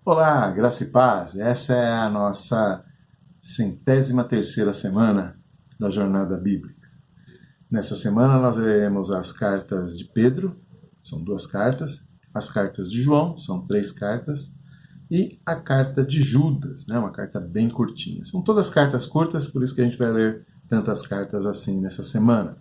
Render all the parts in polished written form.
Olá, graça e paz. Essa é a nossa 103ª semana da jornada bíblica. Nessa semana nós leremos as cartas de Pedro, são 2 cartas, as cartas de João, são 3 cartas, e a carta de Judas, uma carta bem curtinha. São todas cartas curtas, por isso que a gente vai ler tantas cartas assim nessa semana.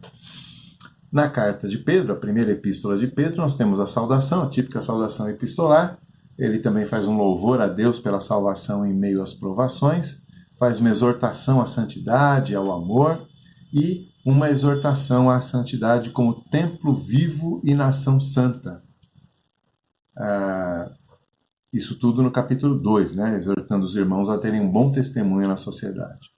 Na carta de Pedro, a primeira epístola de Pedro, nós temos a saudação, a típica saudação epistolar. Ele também faz um louvor a Deus pela salvação em meio às provações, faz uma exortação à santidade, ao amor e uma exortação à santidade como templo vivo e nação santa. Isso tudo no capítulo 2, exortando os irmãos a terem um bom testemunho na sociedade.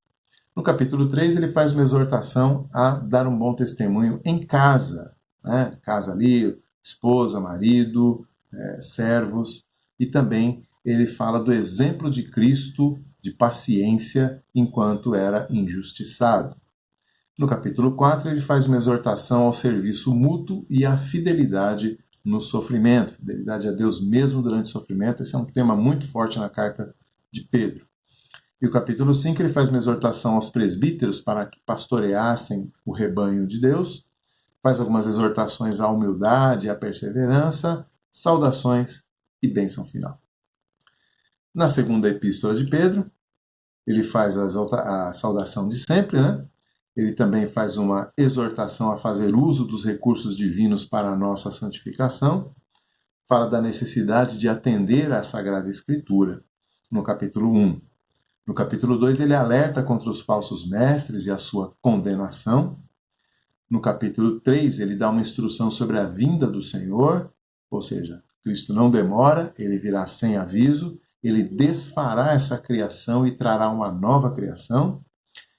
No capítulo 3, ele faz uma exortação a dar um bom testemunho em casa. Casa ali, esposa, marido, servos. E também ele fala do exemplo de Cristo de paciência enquanto era injustiçado. No capítulo 4, ele faz uma exortação ao serviço mútuo e à fidelidade no sofrimento. Fidelidade a Deus mesmo durante o sofrimento. Esse é um tema muito forte na carta de Pedro. E o capítulo 5, ele faz uma exortação aos presbíteros para que pastoreassem o rebanho de Deus, faz algumas exortações à humildade, à perseverança, saudações e bênção final. Na segunda epístola de Pedro, ele faz a saudação de sempre, Ele também faz uma exortação a fazer uso dos recursos divinos para a nossa santificação, fala da necessidade de atender à Sagrada Escritura, no capítulo 1. No capítulo 2, ele alerta contra os falsos mestres e a sua condenação. No capítulo 3, ele dá uma instrução sobre a vinda do Senhor, ou seja, Cristo não demora, ele virá sem aviso, ele desfará essa criação e trará uma nova criação.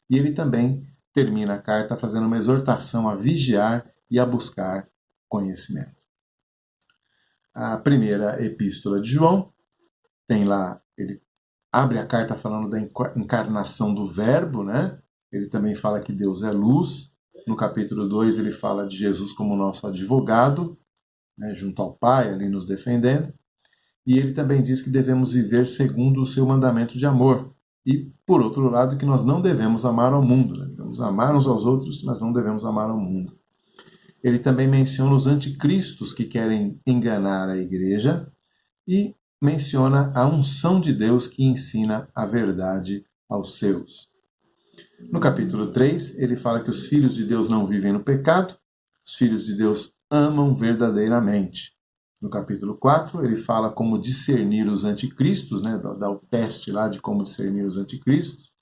E ele também termina a carta fazendo uma exortação a vigiar e a buscar conhecimento. A primeira epístola de João tem lá, ele abre a carta falando da encarnação do Verbo, Ele também fala que Deus é luz. No capítulo 2 ele fala de Jesus como nosso advogado, junto ao Pai, ali nos defendendo. E ele também diz que devemos viver segundo o seu mandamento de amor. E, por outro lado, que nós não devemos amar ao mundo. Devemos amar uns aos outros, mas não devemos amar ao mundo. Ele também menciona os anticristos que querem enganar a igreja e menciona a unção de Deus que ensina a verdade aos seus. No capítulo 3, ele fala que os filhos de Deus não vivem no pecado, os filhos de Deus amam verdadeiramente. No capítulo 4, ele fala como discernir os anticristos, dá o teste lá de como discernir os anticristos.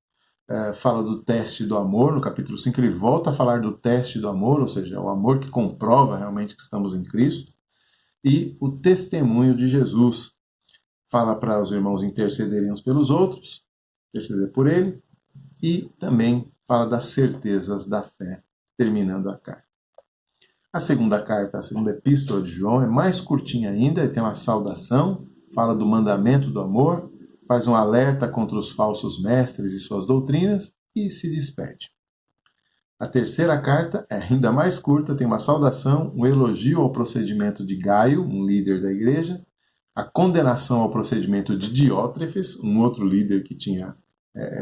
Fala do teste do amor. No capítulo 5, ele volta a falar do teste do amor, ou seja, o amor que comprova realmente que estamos em Cristo. E o testemunho de Jesus. Fala para os irmãos intercederem uns pelos outros, interceder por ele, e também fala das certezas da fé, terminando a carta. A segunda carta, a segunda epístola de João, é mais curtinha ainda, ele tem uma saudação, fala do mandamento do amor, faz um alerta contra os falsos mestres e suas doutrinas e se despede. A terceira carta é ainda mais curta, tem uma saudação, um elogio ao procedimento de Gaio, um líder da igreja, a condenação ao procedimento de Diótrefes, um outro líder que tinha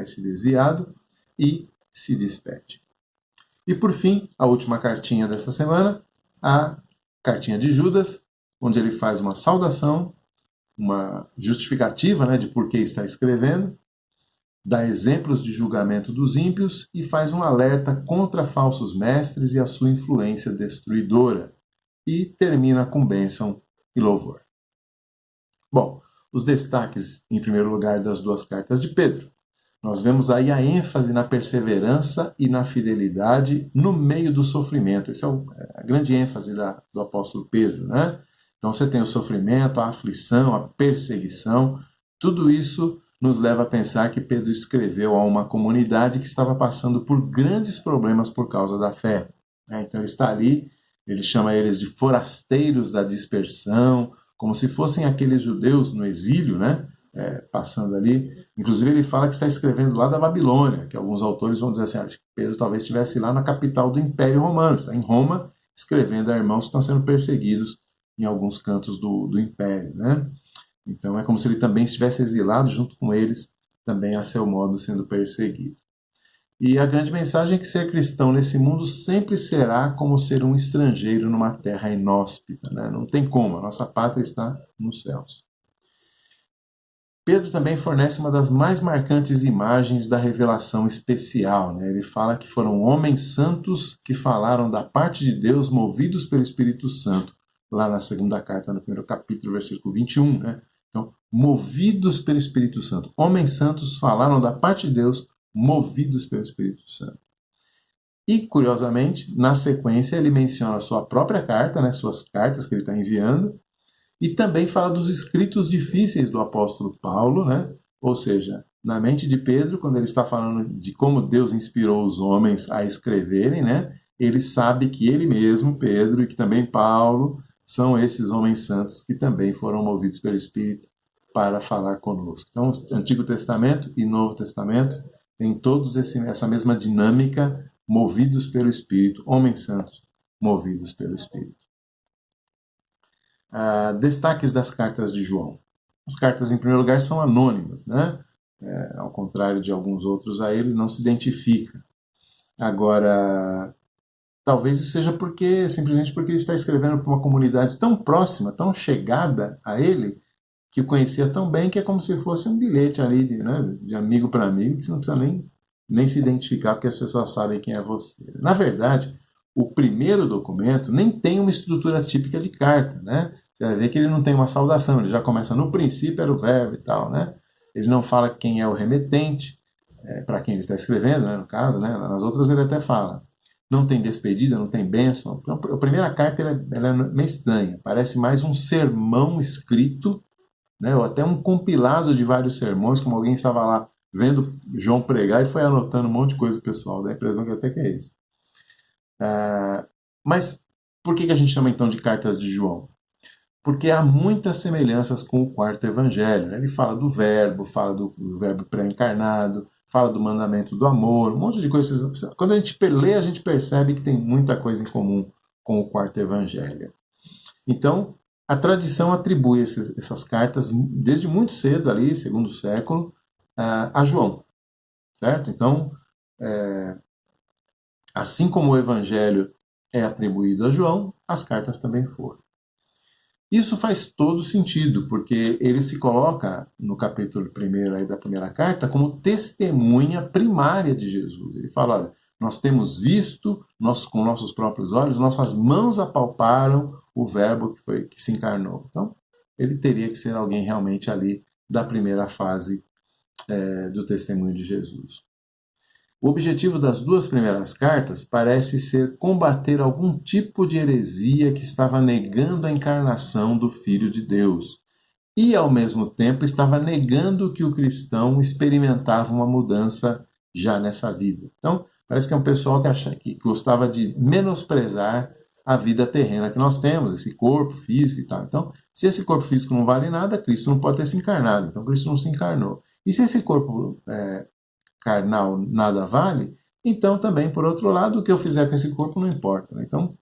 se desviado, e se despede. E por fim, a última cartinha dessa semana, a cartinha de Judas, onde ele faz uma saudação, uma justificativa de por que está escrevendo, dá exemplos de julgamento dos ímpios e faz um alerta contra falsos mestres e a sua influência destruidora. E termina com bênção e louvor. Bom, os destaques, em primeiro lugar, das 2 cartas de Pedro. Nós vemos aí a ênfase na perseverança e na fidelidade no meio do sofrimento. Essa é a grande ênfase do apóstolo Pedro, Então você tem o sofrimento, a aflição, a perseguição. Tudo isso nos leva a pensar que Pedro escreveu a uma comunidade que estava passando por grandes problemas por causa da fé. Então ele está ali, ele chama eles de forasteiros da dispersão, como se fossem aqueles judeus no exílio, passando ali. Inclusive ele fala que está escrevendo lá da Babilônia, que alguns autores vão dizer assim, acho que Pedro talvez estivesse lá na capital do Império Romano, está em Roma, escrevendo a irmãos que estão sendo perseguidos em alguns cantos do Império. Então é como se ele também estivesse exilado junto com eles, também a seu modo sendo perseguido. E a grande mensagem é que ser cristão nesse mundo sempre será como ser um estrangeiro numa terra inóspita, né? Não tem como, a nossa pátria está nos céus. Pedro também fornece uma das mais marcantes imagens da revelação especial, né? Ele fala que foram homens santos que falaram da parte de Deus, movidos pelo Espírito Santo, lá na segunda carta, no primeiro capítulo, versículo 21, né? Então, movidos pelo Espírito Santo. Homens santos falaram da parte de Deus, movidos pelo Espírito Santo. E, curiosamente, na sequência, ele menciona a sua própria carta, né, suas cartas que ele está enviando, e também fala dos escritos difíceis do apóstolo Paulo, né? Ou seja, na mente de Pedro, quando ele está falando de como Deus inspirou os homens a escreverem, né? Ele sabe que ele mesmo, Pedro, e que também Paulo, são esses homens santos que também foram movidos pelo Espírito para falar conosco. Então, Antigo Testamento e Novo Testamento tem todos essa mesma dinâmica, movidos pelo Espírito, homens santos movidos pelo Espírito. Destaques das cartas de João. As cartas, em primeiro lugar, são anônimas, né? Ao contrário de alguns outros, a ele não se identifica. Agora, talvez isso seja simplesmente porque ele está escrevendo para uma comunidade tão próxima, tão chegada a ele, que o conhecia tão bem, que é como se fosse um bilhete ali de amigo para amigo, que você não precisa nem se identificar, porque as pessoas sabem quem é você. Na verdade, o primeiro documento nem tem uma estrutura típica de carta, né? Você vai ver que ele não tem uma saudação, ele já começa no princípio, era o verbo e tal, né? Ele não fala quem é o remetente, para quem ele está escrevendo, né, no caso, né? Nas outras ele até fala. Não tem despedida, não tem bênção. Então, a primeira carta ela é meio estranha, parece mais um sermão escrito, né? Ou até um compilado de vários sermões, como alguém estava lá vendo João pregar e foi anotando um monte de coisa pessoal, dá a impressão que até que é isso. Mas por que a gente chama então de cartas de João? Porque há muitas semelhanças com o quarto evangelho, né? Ele fala do verbo pré-encarnado, fala do mandamento do amor, um monte de coisas. Quando a gente lê, a gente percebe que tem muita coisa em comum com o quarto evangelho. Então, a tradição atribui essas cartas desde muito cedo, ali, segundo século, a João. Certo? Então, assim como o evangelho é atribuído a João, as cartas também foram. Isso faz todo sentido, porque ele se coloca no capítulo 1 aí da primeira carta como testemunha primária de Jesus. Ele fala, olha, nós temos visto, com nossos próprios olhos, nossas mãos apalparam o verbo que se encarnou. Então, ele teria que ser alguém realmente ali da primeira fase do testemunho de Jesus. O objetivo das duas primeiras cartas parece ser combater algum tipo de heresia que estava negando a encarnação do Filho de Deus e, ao mesmo tempo, estava negando que o cristão experimentava uma mudança já nessa vida. Então, parece que é um pessoal que gostava de menosprezar a vida terrena que nós temos, esse corpo físico e tal. Então, se esse corpo físico não vale nada, Cristo não pode ter se encarnado. Então, Cristo não se encarnou. E se esse corpo carnal nada vale, então também, por outro lado, o que eu fizer com esse corpo não importa. Né? Então,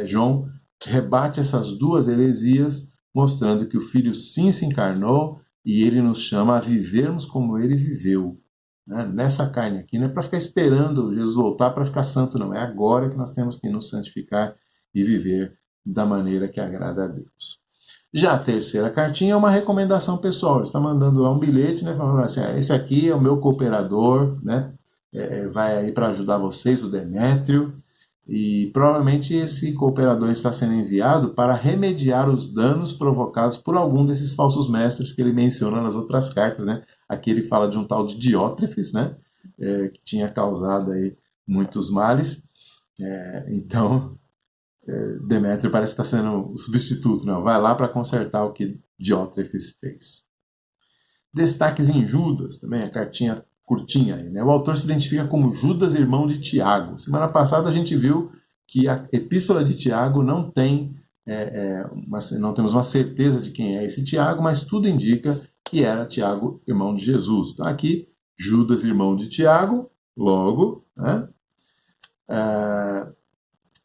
João rebate essas duas heresias, mostrando que o Filho sim se encarnou e ele nos chama a vivermos como ele viveu. Né? Nessa carne aqui, não é para ficar esperando Jesus voltar para ficar santo, não. É agora que nós temos que nos santificar e viver da maneira que agrada a Deus. Já a terceira cartinha é uma recomendação pessoal. Ele está mandando lá um bilhete, né, falando assim, esse aqui é o meu cooperador, né, vai aí para ajudar vocês, o Demétrio, e provavelmente esse cooperador está sendo enviado para remediar os danos provocados por algum desses falsos mestres que ele menciona nas outras cartas, né. Aqui ele fala de um tal de Diótrefes, né, que tinha causado aí muitos males. Então, Demétrio parece que está sendo o substituto, não? Vai lá para consertar o que Diótrefes fez. Destaques em Judas, também a cartinha curtinha aí, né? O autor se identifica como Judas, irmão de Tiago. Semana passada a gente viu que a epístola de Tiago não temos uma certeza de quem é esse Tiago, mas tudo indica que era Tiago, irmão de Jesus. Então aqui, Judas, irmão de Tiago, logo, né?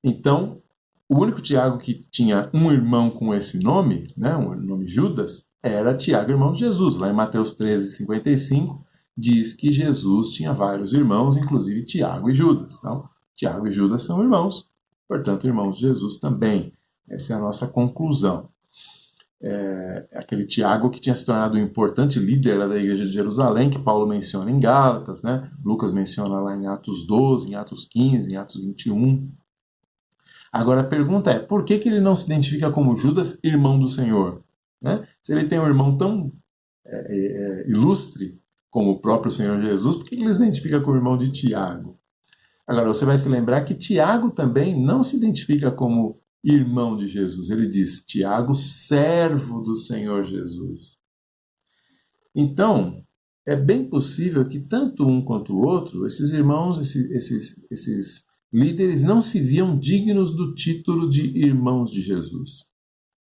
Então, o único Tiago que tinha um irmão com esse nome, né, o nome Judas, era Tiago, irmão de Jesus. Lá em Mateus 13:55, diz que Jesus tinha vários irmãos, inclusive Tiago e Judas. Então, Tiago e Judas são irmãos, portanto, irmãos de Jesus também. Essa é a nossa conclusão. Aquele Tiago que tinha se tornado um importante líder lá da igreja de Jerusalém, que Paulo menciona em Gálatas, né? Lucas menciona lá em Atos 12, em Atos 15, em Atos 21. Agora a pergunta é, por que ele não se identifica como Judas, irmão do Senhor? Né? Se ele tem um irmão tão ilustre como o próprio Senhor Jesus, por que ele se identifica como irmão de Tiago? Agora, você vai se lembrar que Tiago também não se identifica como irmão de Jesus. Ele diz, Tiago, servo do Senhor Jesus. Então, é bem possível que tanto um quanto o outro, esses irmãos, esses líderes, não se viam dignos do título de irmãos de Jesus.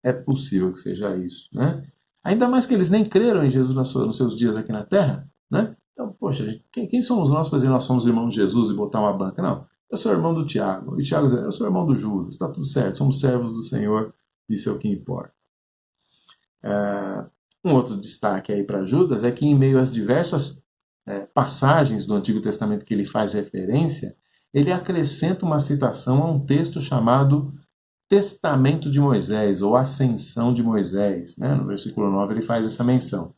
É possível que seja isso, né? Ainda mais que eles nem creram em Jesus nos seus dias aqui na Terra, né? Então, poxa, quem somos nós para dizer que nós somos irmãos de Jesus e botar uma banca? Não, eu sou irmão do Tiago. E Tiago diz, eu sou irmão do Judas. Está tudo certo, somos servos do Senhor, isso é o que importa. Um outro destaque aí para Judas é que em meio às diversas passagens do Antigo Testamento que ele faz referência, ele acrescenta uma citação a um texto chamado Testamento de Moisés, ou Ascensão de Moisés. Né? No versículo 9 ele faz essa menção.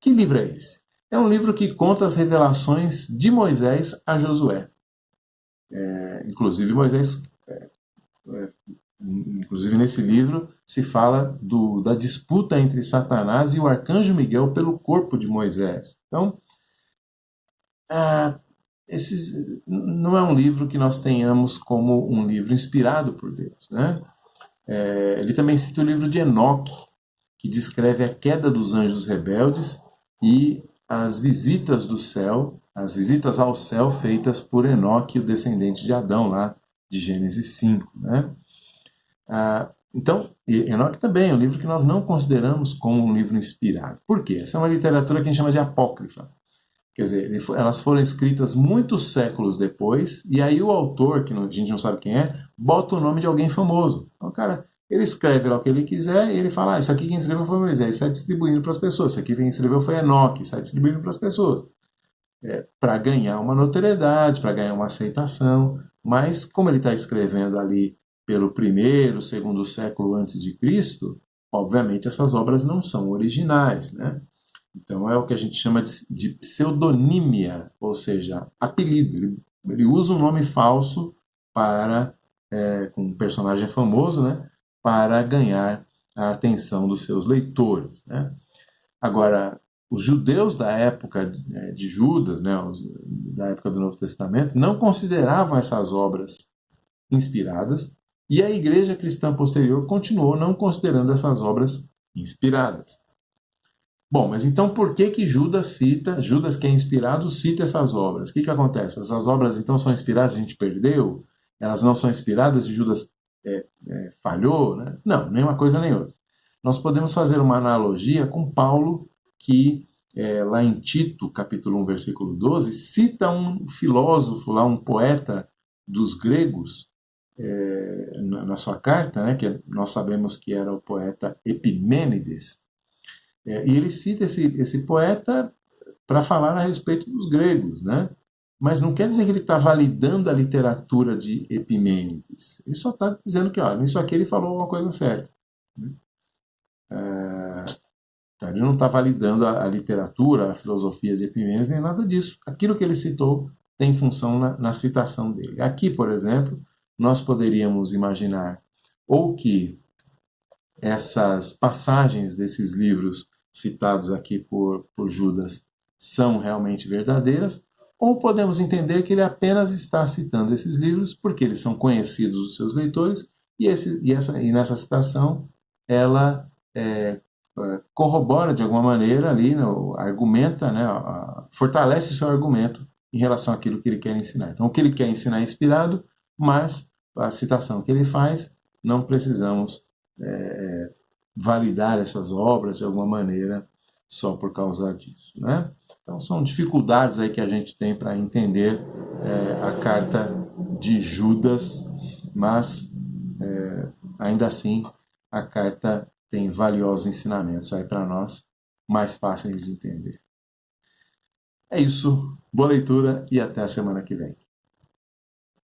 Que livro é esse? É um livro que conta as revelações de Moisés a Josué. Inclusive, inclusive nesse livro se fala da disputa entre Satanás e o arcanjo Miguel pelo corpo de Moisés. Então, não é um livro que nós tenhamos como um livro inspirado por Deus, né? Ele também cita o livro de Enoque, que descreve a queda dos anjos rebeldes e as visitas do céu, as visitas ao céu feitas por Enoque, o descendente de Adão, lá de Gênesis 5. Né? Então, Enoque também é um livro que nós não consideramos como um livro inspirado. Por quê? Essa é uma literatura que a gente chama de apócrifa. Quer dizer, elas foram escritas muitos séculos depois, e aí o autor, que a gente não sabe quem é, bota o nome de alguém famoso. Então, cara, ele escreve lá o que ele quiser e ele fala, isso aqui quem escreveu foi Moisés, sai distribuindo para as pessoas. Isso aqui quem escreveu foi Enoque, sai distribuindo para as pessoas. Para ganhar uma notoriedade, para ganhar uma aceitação. Mas como ele está escrevendo ali pelo primeiro, segundo século antes de Cristo, obviamente essas obras não são originais, né? Então é o que a gente chama de pseudonímia, ou seja, apelido. Ele usa um nome falso com um personagem famoso, né, para ganhar a atenção dos seus leitores. Né? Agora, os judeus da época de Judas, né, da época do Novo Testamento, não consideravam essas obras inspiradas, e a igreja cristã posterior continuou não considerando essas obras inspiradas. Bom, mas então por que Judas que é inspirado, cita essas obras? O que acontece? Essas obras então são inspiradas, a gente perdeu? Elas não são inspiradas e Judas falhou? Né? Não, nem uma coisa nem outra. Nós podemos fazer uma analogia com Paulo, que lá em Tito, capítulo 1, versículo 12, cita um filósofo, lá um poeta dos gregos, na sua carta, né, que nós sabemos que era o poeta Epimênides. E ele cita esse poeta para falar a respeito dos gregos, né? Mas não quer dizer que ele está validando a literatura de Epimênides. Ele só está dizendo que, olha, nisso aqui ele falou uma coisa certa. Né? Ele não está validando a literatura, a filosofia de Epimênides, nem nada disso. Aquilo que ele citou tem função na citação dele. Aqui, por exemplo, nós poderíamos imaginar ou que essas passagens desses livros citados aqui por Judas são realmente verdadeiras, ou podemos entender que ele apenas está citando esses livros porque eles são conhecidos dos seus leitores e nessa citação ela corrobora de alguma maneira ali, né, argumenta, né, fortalece o seu argumento em relação àquilo que ele quer ensinar. Então, o que ele quer ensinar é inspirado, mas a citação que ele faz, não precisamos validar essas obras de alguma maneira só por causa disso, né? Então são dificuldades aí que a gente tem para entender a carta de Judas, mas ainda assim a carta tem valiosos ensinamentos aí para nós, mais fáceis de entender. É isso, boa leitura e até a semana que vem.